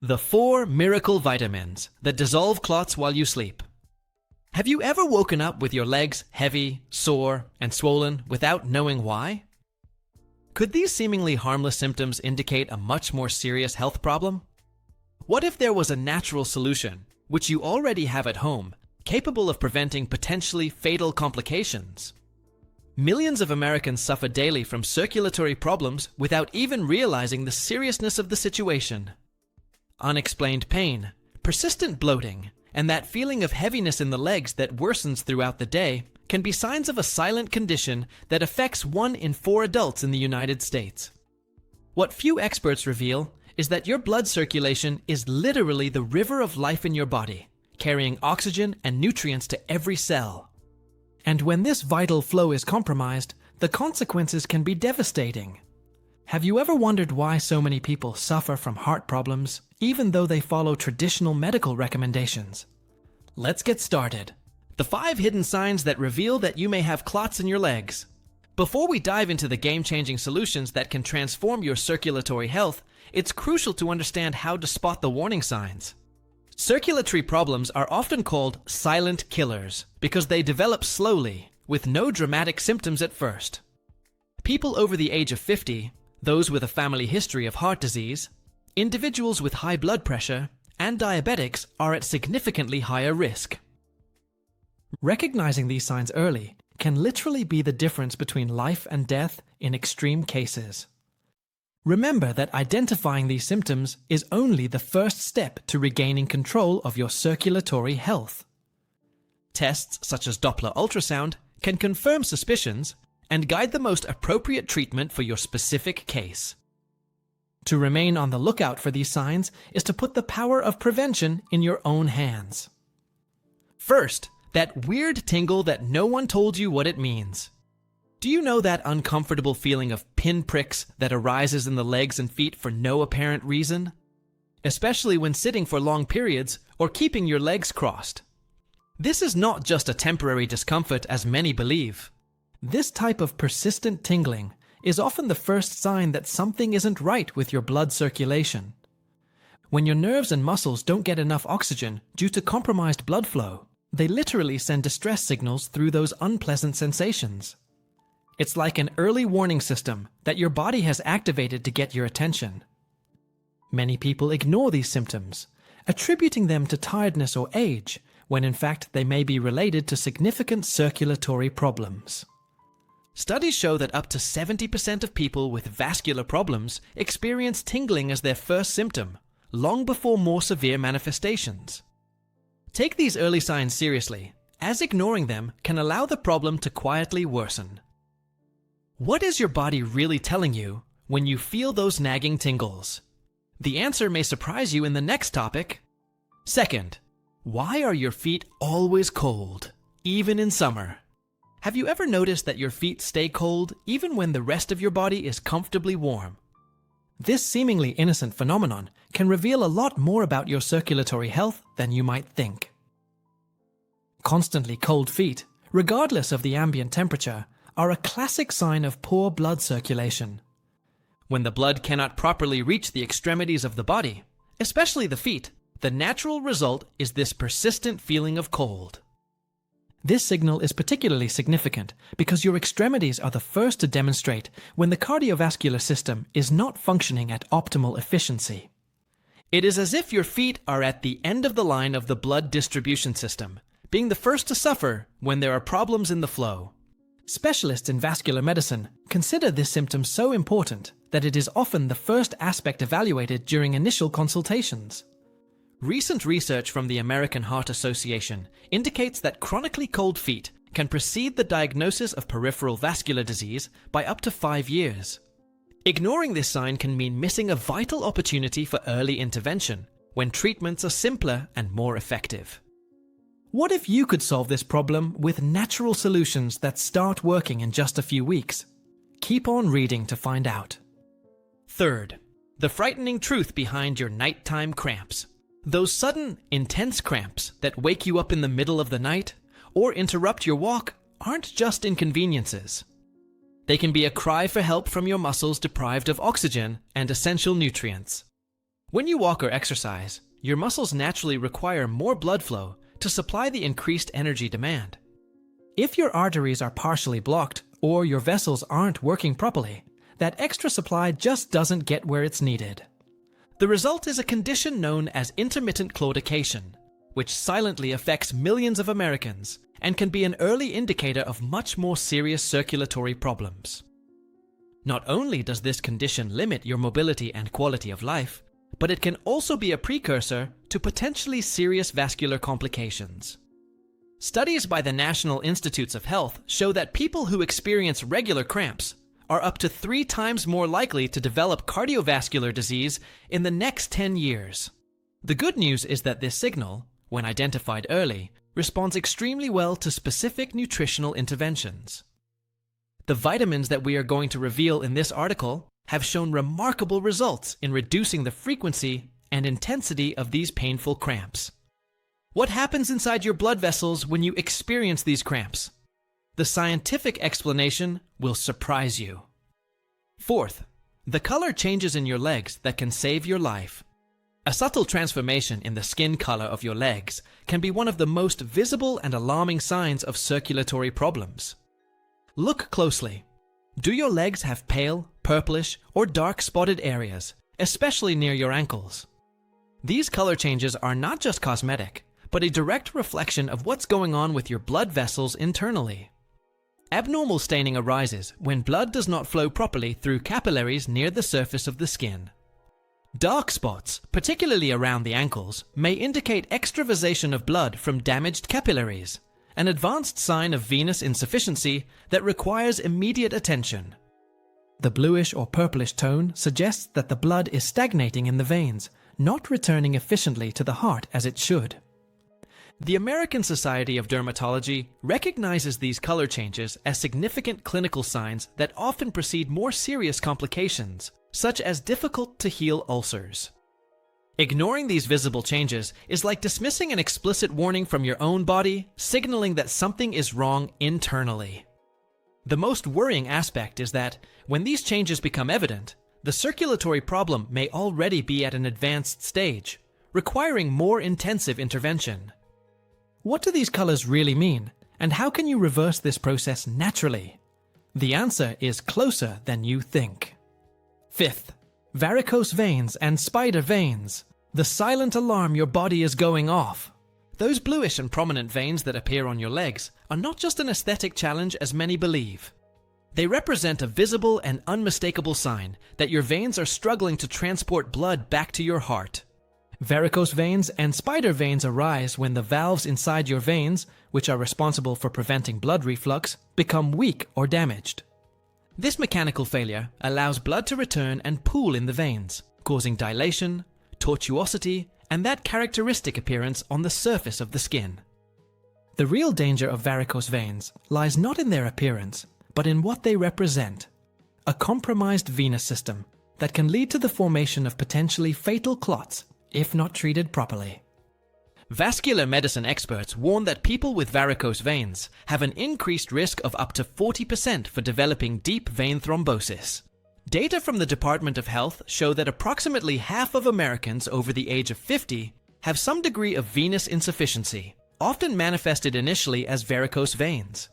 The 4 miracle vitamins that dissolve clots while you sleep. Have you ever woken up with your legs heavy, sore, and swollen without knowing why? Could these seemingly harmless symptoms indicate a much more serious health problem? What if there was a natural solution, which you already have at home, capable of preventing potentially fatal complications? Millions of Americans suffer daily from circulatory problems without even realizing the seriousness of the situation. Unexplained pain, persistent bloating, and that feeling of heaviness in the legs that worsens throughout the day can be signs of a silent condition that affects 1 in 4 adults in the United States. What few experts reveal is that your blood circulation is literally the river of life in your body, carrying oxygen and nutrients to every cell. And when this vital flow is compromised, the consequences can be devastating. Have you ever wondered why so many people suffer from heart problems, even though they follow traditional medical recommendations? Let's get started. The 5 hidden signs that reveal that you may have clots in your legs. Before we dive into the game-changing solutions that can transform your circulatory health, it's crucial to understand how to spot the warning signs. Circulatory problems are often called silent killers because they develop slowly, with no dramatic symptoms at first. People over the age of 50, those with a family history of heart disease, individuals with high blood pressure, and diabetics are at significantly higher risk. Recognizing these signs early can literally be the difference between life and death in extreme cases. Remember that identifying these symptoms is only the first step to regaining control of your circulatory health. Tests such as Doppler ultrasound can confirm suspicions and guide the most appropriate treatment for your specific case. To remain on the lookout for these signs is to put the power of prevention in your own hands. First, that weird tingle that no one told you what it means. Do you know that uncomfortable feeling of pinpricks that arises in the legs and feet for no apparent reason? Especially when sitting for long periods or keeping your legs crossed. This is not just a temporary discomfort as many believe. This type of persistent tingling is often the first sign that something isn't right with your blood circulation. When your nerves and muscles don't get enough oxygen due to compromised blood flow, they literally send distress signals through those unpleasant sensations. It's like an early warning system that your body has activated to get your attention. Many people ignore these symptoms, attributing them to tiredness or age, when in fact they may be related to significant circulatory problems. Studies show that up to 70% of people with vascular problems experience tingling as their first symptom, long before more severe manifestations. Take these early signs seriously, as ignoring them can allow the problem to quietly worsen. What is your body really telling you when you feel those nagging tingles? The answer may surprise you in the next topic. Second, why are your feet always cold, even in summer? Have you ever noticed that your feet stay cold even when the rest of your body is comfortably warm? This seemingly innocent phenomenon can reveal a lot more about your circulatory health than you might think. Constantly cold feet, regardless of the ambient temperature, are a classic sign of poor blood circulation. When the blood cannot properly reach the extremities of the body, especially the feet, the natural result is this persistent feeling of cold. This signal is particularly significant because your extremities are the first to demonstrate when the cardiovascular system is not functioning at optimal efficiency. It is as if your feet are at the end of the line of the blood distribution system, being the first to suffer when there are problems in the flow. Specialists in vascular medicine consider this symptom so important that it is often the first aspect evaluated during initial consultations. Recent research from the American Heart Association indicates that chronically cold feet can precede the diagnosis of peripheral vascular disease by up to 5 years. Ignoring this sign can mean missing a vital opportunity for early intervention when treatments are simpler and more effective. What if you could solve this problem with natural solutions that start working in just a few weeks? Keep on reading to find out. Third, the frightening truth behind your nighttime cramps. Those sudden, intense cramps that wake you up in the middle of the night or interrupt your walk aren't just inconveniences. They can be a cry for help from your muscles deprived of oxygen and essential nutrients. When you walk or exercise, your muscles naturally require more blood flow to supply the increased energy demand. If your arteries are partially blocked or your vessels aren't working properly, that extra supply just doesn't get where it's needed. The result is a condition known as intermittent claudication, which silently affects millions of Americans and can be an early indicator of much more serious circulatory problems. Not only does this condition limit your mobility and quality of life, but it can also be a precursor to potentially serious vascular complications. Studies by the National Institutes of Health show that people who experience regular cramps are up to 3 times more likely to develop cardiovascular disease in the next 10 years. The good news is that this signal, when identified early, responds extremely well to specific nutritional interventions. The vitamins that we are going to reveal in this article have shown remarkable results in reducing the frequency and intensity of these painful cramps. What happens inside your blood vessels when you experience these cramps? The scientific explanation will surprise you. Fourth, the color changes in your legs that can save your life. A subtle transformation in the skin color of your legs can be one of the most visible and alarming signs of circulatory problems. Look closely. Do your legs have pale, purplish, or dark spotted areas, especially near your ankles? These color changes are not just cosmetic, but a direct reflection of what's going on with your blood vessels internally. Abnormal staining arises when blood does not flow properly through capillaries near the surface of the skin. Dark spots, particularly around the ankles, may indicate extravasation of blood from damaged capillaries, an advanced sign of venous insufficiency that requires immediate attention. The bluish or purplish tone suggests that the blood is stagnating in the veins, not returning efficiently to the heart as it should. The American Society of Dermatology recognizes these color changes as significant clinical signs that often precede more serious complications, such as difficult-to-heal ulcers. Ignoring these visible changes is like dismissing an explicit warning from your own body, signaling that something is wrong internally. The most worrying aspect is that, when these changes become evident, the circulatory problem may already be at an advanced stage, requiring more intensive intervention. What do these colors really mean, and how can you reverse this process naturally? The answer is closer than you think. Fifth, varicose veins and spider veins. The silent alarm your body is going off. Those bluish and prominent veins that appear on your legs are not just an aesthetic challenge as many believe. They represent a visible and unmistakable sign that your veins are struggling to transport blood back to your heart. Varicose veins and spider veins arise when the valves inside your veins, which are responsible for preventing blood reflux, become weak or damaged. This mechanical failure allows blood to return and pool in the veins, causing dilation, tortuosity, and that characteristic appearance on the surface of the skin. The real danger of varicose veins lies not in their appearance, but in what they represent: a compromised venous system that can lead to the formation of potentially fatal clots if not treated properly. Vascular medicine experts warn that people with varicose veins have an increased risk of up to 40% for developing deep vein thrombosis. Data from the Department of Health show that approximately half of Americans over the age of 50 have some degree of venous insufficiency, often manifested initially as varicose veins.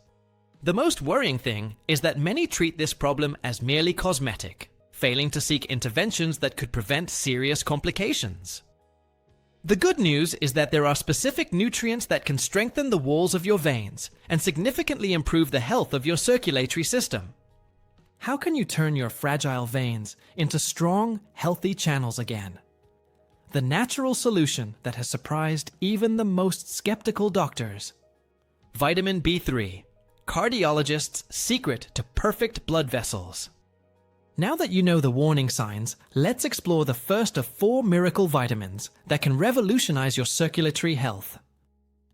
The most worrying thing is that many treat this problem as merely cosmetic, failing to seek interventions that could prevent serious complications. The good news is that there are specific nutrients that can strengthen the walls of your veins and significantly improve the health of your circulatory system. How can you turn your fragile veins into strong, healthy channels again? The natural solution that has surprised even the most skeptical doctors. Vitamin B3, cardiologists' secret to perfect blood vessels. Now that you know the warning signs, let's explore the first of 4 miracle vitamins that can revolutionize your circulatory health.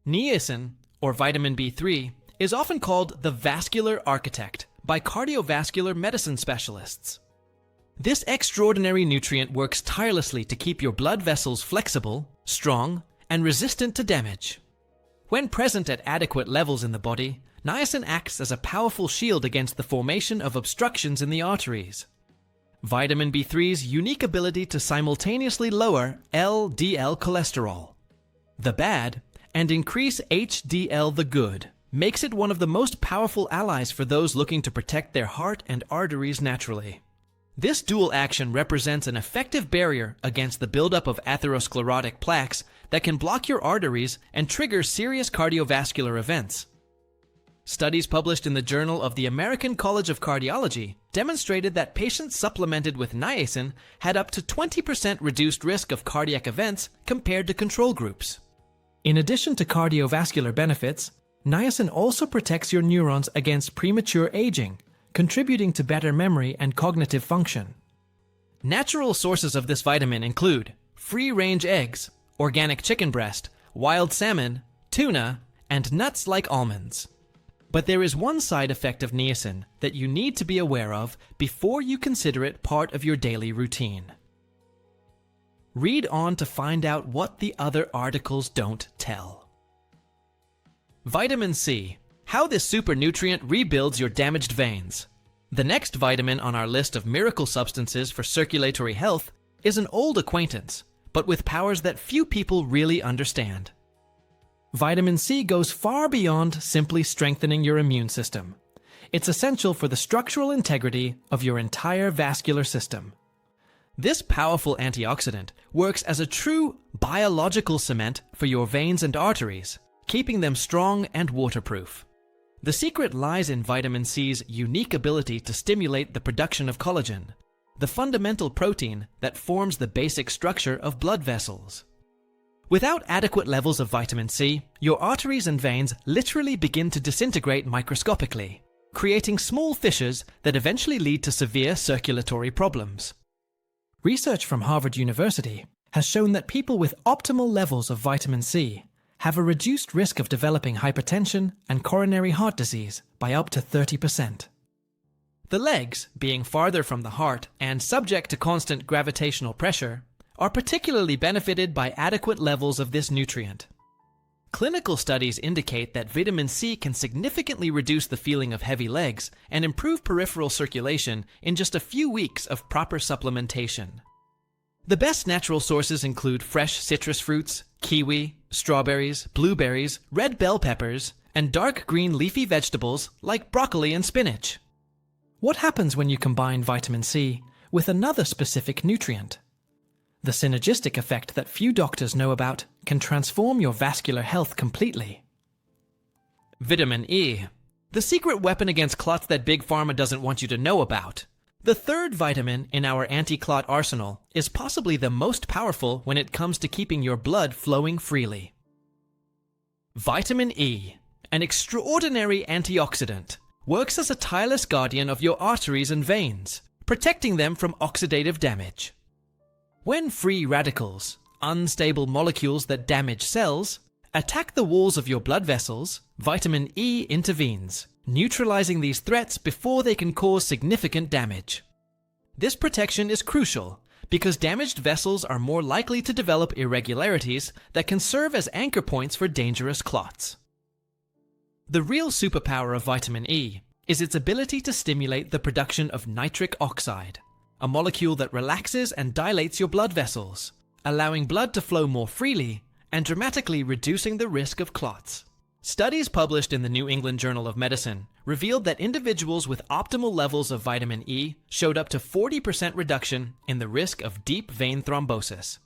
Niacin, or vitamin B3, is often called the vascular architect by cardiovascular medicine specialists. This extraordinary nutrient works tirelessly to keep your blood vessels flexible, strong, and resistant to damage. When present at adequate levels in the body, niacin acts as a powerful shield against the formation of obstructions in the arteries. Vitamin B3's unique ability to simultaneously lower LDL cholesterol, the bad, and increase HDL, the good, makes it one of the most powerful allies for those looking to protect their heart and arteries naturally. This dual action represents an effective barrier against the buildup of atherosclerotic plaques that can block your arteries and trigger serious cardiovascular events. Studies published in the Journal of the American College of Cardiology demonstrated that patients supplemented with niacin had up to 20% reduced risk of cardiac events compared to control groups. In addition to cardiovascular benefits, niacin also protects your neurons against premature aging, contributing to better memory and cognitive function. Natural sources of this vitamin include free-range eggs, organic chicken breast, wild salmon, tuna, and nuts like almonds. But there is one side effect of niacin that you need to be aware of before you consider it part of your daily routine. Read on to find out what the other articles don't tell. Vitamin C. How this super nutrient rebuilds your damaged veins. The next vitamin on our list of miracle substances for circulatory health is an old acquaintance, but with powers that few people really understand. Vitamin C goes far beyond simply strengthening your immune system. It's essential for the structural integrity of your entire vascular system. This powerful antioxidant works as a true biological cement for your veins and arteries, keeping them strong and waterproof. The secret lies in vitamin C's unique ability to stimulate the production of collagen, the fundamental protein that forms the basic structure of blood vessels. Without adequate levels of vitamin C, your arteries and veins literally begin to disintegrate microscopically, creating small fissures that eventually lead to severe circulatory problems. Research from Harvard University has shown that people with optimal levels of vitamin C have a reduced risk of developing hypertension and coronary heart disease by up to 30%. The legs, being farther from the heart and subject to constant gravitational pressure, are particularly benefited by adequate levels of this nutrient. Clinical studies indicate that vitamin C can significantly reduce the feeling of heavy legs and improve peripheral circulation in just a few weeks of proper supplementation. The best natural sources include fresh citrus fruits, kiwi, strawberries, blueberries, red bell peppers, and dark green leafy vegetables like broccoli and spinach. What happens when you combine vitamin C with another specific nutrient? The synergistic effect that few doctors know about can transform your vascular health completely. Vitamin E, the secret weapon against clots that Big Pharma doesn't want you to know about. The third vitamin in our anti-clot arsenal is possibly the most powerful when it comes to keeping your blood flowing freely. Vitamin E, an extraordinary antioxidant, works as a tireless guardian of your arteries and veins, protecting them from oxidative damage. When free radicals, unstable molecules that damage cells, attack the walls of your blood vessels, vitamin E intervenes, neutralizing these threats before they can cause significant damage. This protection is crucial because damaged vessels are more likely to develop irregularities that can serve as anchor points for dangerous clots. The real superpower of vitamin E is its ability to stimulate the production of nitric oxide, a molecule that relaxes and dilates your blood vessels, allowing blood to flow more freely and dramatically reducing the risk of clots. Studies published in the New England Journal of Medicine revealed that individuals with optimal levels of vitamin E showed up to 40% reduction in the risk of deep vein thrombosis.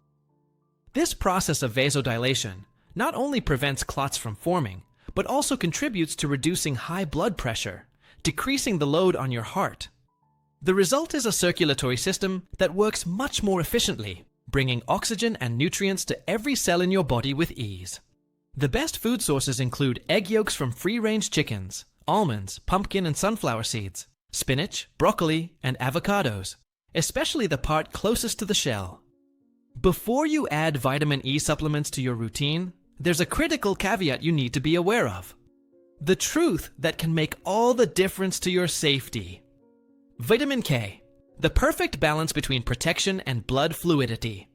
This process of vasodilation not only prevents clots from forming, but also contributes to reducing high blood pressure, decreasing the load on your heart. The result is a circulatory system that works much more efficiently, bringing oxygen and nutrients to every cell in your body with ease. The best food sources include egg yolks from free-range chickens, almonds, pumpkin and sunflower seeds, spinach, broccoli, and avocados, especially the part closest to the shell. Before you add vitamin E supplements to your routine, there's a critical caveat you need to be aware of. The truth that can make all the difference to your safety. Vitamin K, the perfect balance between protection and blood fluidity.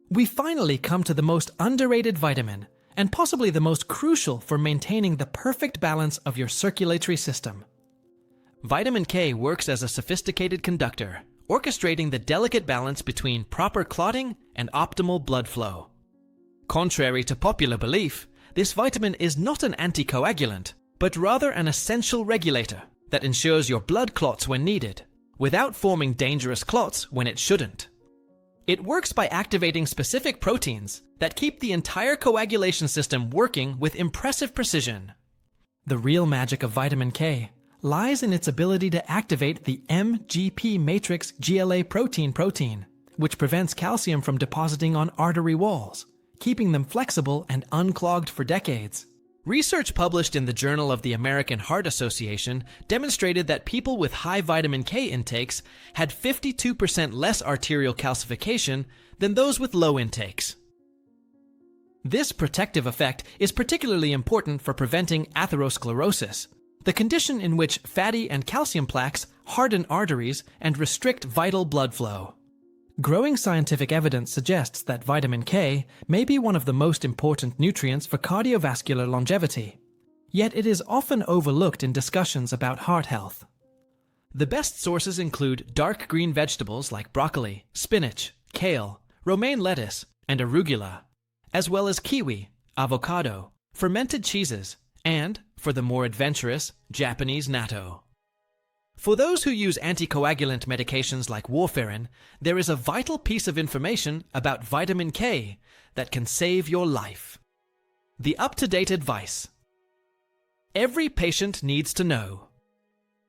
We finally come to the most underrated vitamin, and possibly the most crucial for maintaining the perfect balance of your circulatory system. Vitamin K works as a sophisticated conductor, orchestrating the delicate balance between proper clotting and optimal blood flow. Contrary to popular belief, this vitamin is not an anticoagulant, but rather an essential regulator that ensures your blood clots when needed, without forming dangerous clots when it shouldn't. It works by activating specific proteins that keep the entire coagulation system working with impressive precision. The real magic of vitamin K lies in its ability to activate the MGP matrix GLA protein, which prevents calcium from depositing on artery walls, keeping them flexible and unclogged for decades. Research published in the Journal of the American Heart Association demonstrated that people with high vitamin K intakes had 52% less arterial calcification than those with low intakes. This protective effect is particularly important for preventing atherosclerosis, the condition in which fatty and calcium plaques harden arteries and restrict vital blood flow. Growing scientific evidence suggests that vitamin K may be one of the most important nutrients for cardiovascular longevity, yet it is often overlooked in discussions about heart health. The best sources include dark green vegetables like broccoli, spinach, kale, romaine lettuce, and arugula, as well as kiwi, avocado, fermented cheeses, and, for the more adventurous, Japanese natto. For those who use anticoagulant medications like warfarin, there is a vital piece of information about vitamin K that can save your life. The up-to-date advice. Every patient needs to know.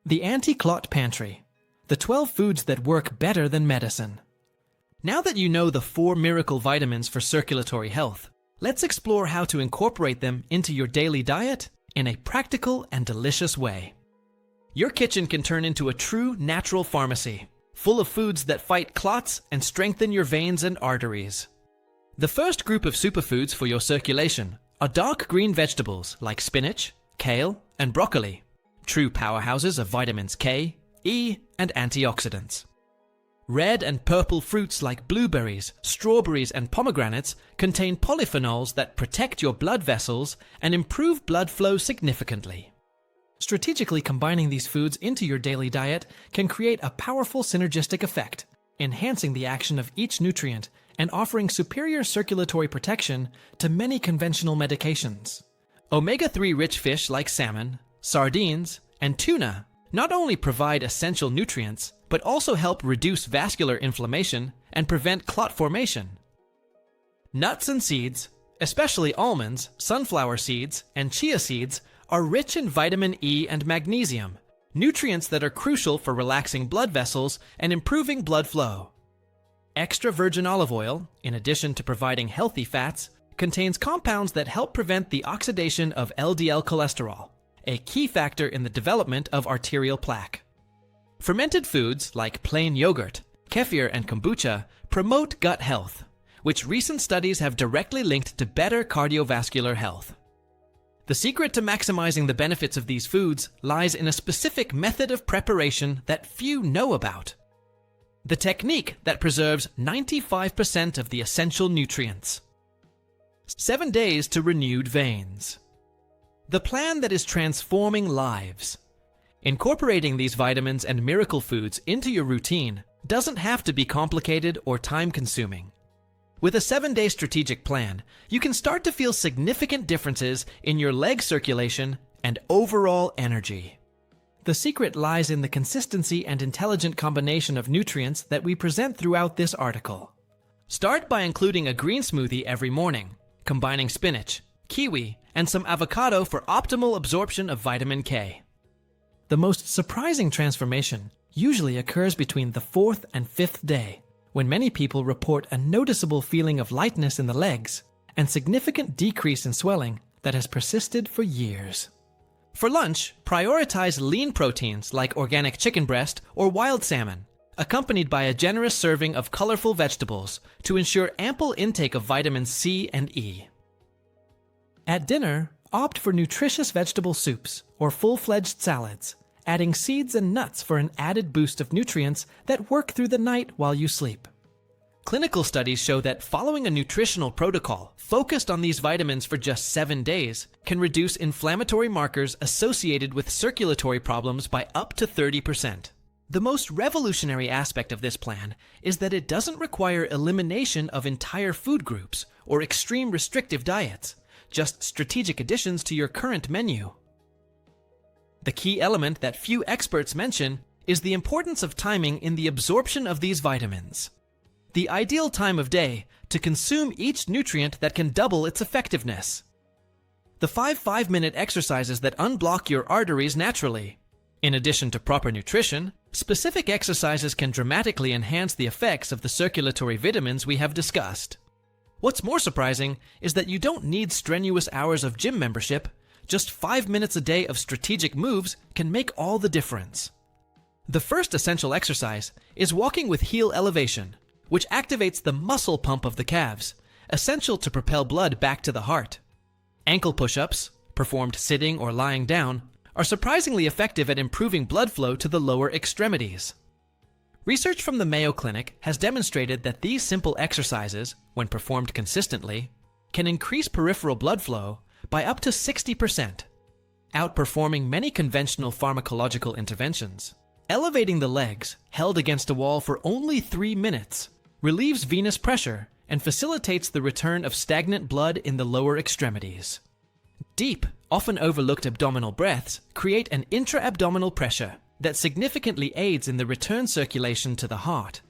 The anti-clot pantry. The 12 foods that work better than medicine. Now that you know the 4 miracle vitamins for circulatory health, let's explore how to incorporate them into your daily diet in a practical and delicious way. Your kitchen can turn into a true natural pharmacy, full of foods that fight clots and strengthen your veins and arteries. The first group of superfoods for your circulation are dark green vegetables like spinach, kale, and broccoli, true powerhouses of vitamins K, E, and antioxidants. Red and purple fruits like blueberries, strawberries, and pomegranates contain polyphenols that protect your blood vessels and improve blood flow significantly. Strategically combining these foods into your daily diet can create a powerful synergistic effect, enhancing the action of each nutrient and offering superior circulatory protection to many conventional medications. Omega-3 rich fish like salmon, sardines, and tuna not only provide essential nutrients, but also help reduce vascular inflammation and prevent clot formation. Nuts and seeds, especially almonds, sunflower seeds, and chia seeds, are rich in vitamin E and magnesium, nutrients that are crucial for relaxing blood vessels and improving blood flow. Extra virgin olive oil, in addition to providing healthy fats, contains compounds that help prevent the oxidation of LDL cholesterol, a key factor in the development of arterial plaque. Fermented foods like plain yogurt, kefir, and kombucha promote gut health, which recent studies have directly linked to better cardiovascular health. The secret to maximizing the benefits of these foods lies in a specific method of preparation that few know about. The technique that preserves 95% of the essential nutrients. 7 days to renewed veins. The plan that is transforming lives. Incorporating these vitamins and miracle foods into your routine doesn't have to be complicated or time-consuming. With a 7-day strategic plan, you can start to feel significant differences in your leg circulation and overall energy. The secret lies in the consistency and intelligent combination of nutrients that we present throughout this article. Start by including a green smoothie every morning, combining spinach, kiwi, and some avocado for optimal absorption of vitamin K. The most surprising transformation usually occurs between the 4th and 5th day, when many people report a noticeable feeling of lightness in the legs and significant decrease in swelling that has persisted for years. For lunch, prioritize lean proteins like organic chicken breast or wild salmon, accompanied by a generous serving of colorful vegetables to ensure ample intake of vitamins C and E. At dinner, opt for nutritious vegetable soups or full-fledged salads, adding seeds and nuts for an added boost of nutrients that work through the night while you sleep. Clinical studies show that following a nutritional protocol focused on these vitamins for just 7 days can reduce inflammatory markers associated with circulatory problems by up to 30%. The most revolutionary aspect of this plan is that it doesn't require elimination of entire food groups or extreme restrictive diets, just strategic additions to your current menu. The key element that few experts mention is the importance of timing in the absorption of these vitamins. The ideal time of day to consume each nutrient that can double its effectiveness. The 5-minute exercises that unblock your arteries naturally. In addition to proper nutrition, specific exercises can dramatically enhance the effects of the circulatory vitamins we have discussed. What's more surprising is that you don't need strenuous hours of gym membership. Just 5 minutes a day of strategic moves can make all the difference. The first essential exercise is walking with heel elevation, which activates the muscle pump of the calves, essential to propel blood back to the heart. Ankle push-ups, performed sitting or lying down, are surprisingly effective at improving blood flow to the lower extremities. Research from the Mayo Clinic has demonstrated that these simple exercises, when performed consistently, can increase peripheral blood flow by up to 60%, outperforming many conventional pharmacological interventions. Elevating the legs, held against a wall for only 3 minutes, relieves venous pressure and facilitates the return of stagnant blood in the lower extremities. Deep, often overlooked abdominal breaths create an intra-abdominal pressure that significantly aids in the return circulation to the heart.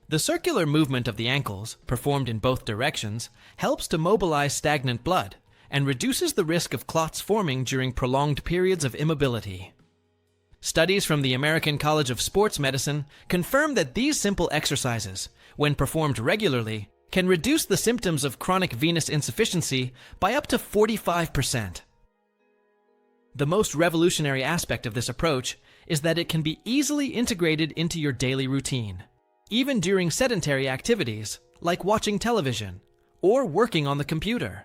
The circular movement of the ankles, performed in both directions, helps to mobilize stagnant blood and reduces the risk of clots forming during prolonged periods of immobility. Studies from the American College of Sports Medicine confirm that these simple exercises, when performed regularly, can reduce the symptoms of chronic venous insufficiency by up to 45%. The most revolutionary aspect of this approach is that it can be easily integrated into your daily routine, even during sedentary activities like watching television or working on the computer.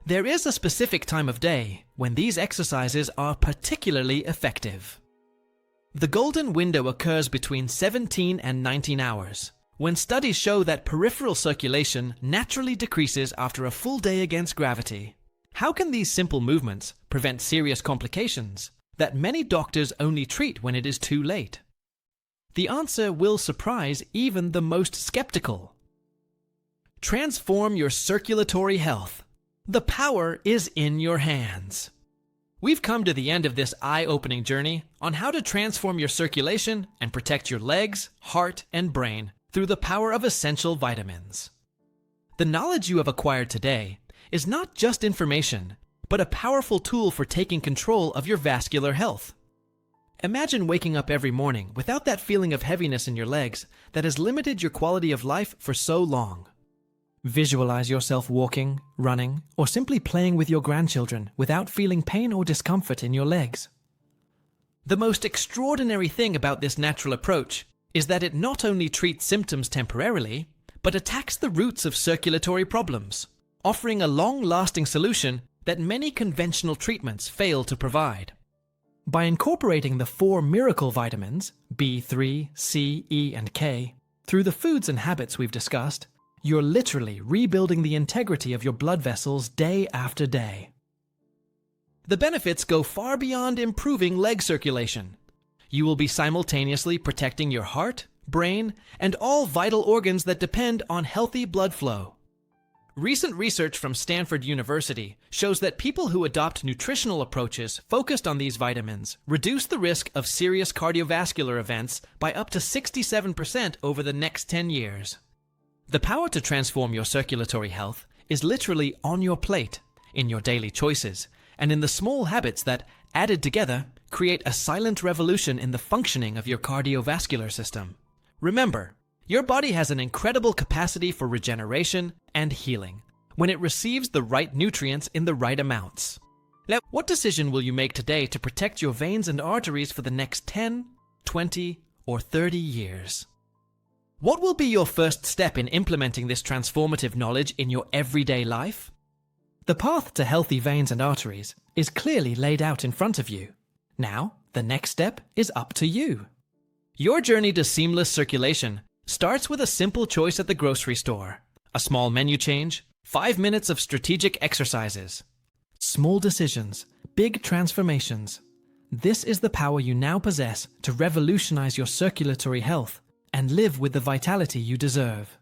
There is a specific time of day when these exercises are particularly effective. The golden window occurs between 17 and 19 hours, when studies show that peripheral circulation naturally decreases after a full day against gravity. How can these simple movements prevent serious complications that many doctors only treat when it is too late? The answer will surprise even the most skeptical. Transform your circulatory health. The power is in your hands. We've come to the end of this eye-opening journey on how to transform your circulation and protect your legs, heart, and brain through the power of essential vitamins. The knowledge you have acquired today is not just information, but a powerful tool for taking control of your vascular health. Imagine waking up every morning without that feeling of heaviness in your legs that has limited your quality of life for so long. Visualize yourself walking, running, or simply playing with your grandchildren without feeling pain or discomfort in your legs. The most extraordinary thing about this natural approach is that it not only treats symptoms temporarily, but attacks the roots of circulatory problems, offering a long-lasting solution that many conventional treatments fail to provide. By incorporating the 4 miracle vitamins, B3, C, E, and K, through the foods and habits we've discussed, you're literally rebuilding the integrity of your blood vessels day after day. The benefits go far beyond improving leg circulation. You will be simultaneously protecting your heart, brain, and all vital organs that depend on healthy blood flow. Recent research from Stanford University shows that people who adopt nutritional approaches focused on these vitamins reduce the risk of serious cardiovascular events by up to 67% over the next 10 years. The power to transform your circulatory health is literally on your plate, in your daily choices, and in the small habits that, added together, create a silent revolution in the functioning of your cardiovascular system. Remember, your body has an incredible capacity for regeneration and healing when it receives the right nutrients in the right amounts. Now, what decision will you make today to protect your veins and arteries for the next 10, 20, or 30 years? What will be your first step in implementing this transformative knowledge in your everyday life? The path to healthy veins and arteries is clearly laid out in front of you. Now, the next step is up to you. Your journey to seamless circulation starts with a simple choice at the grocery store. A small menu change, 5 minutes of strategic exercises. Small decisions, big transformations. This is the power you now possess to revolutionize your circulatory health and live with the vitality you deserve.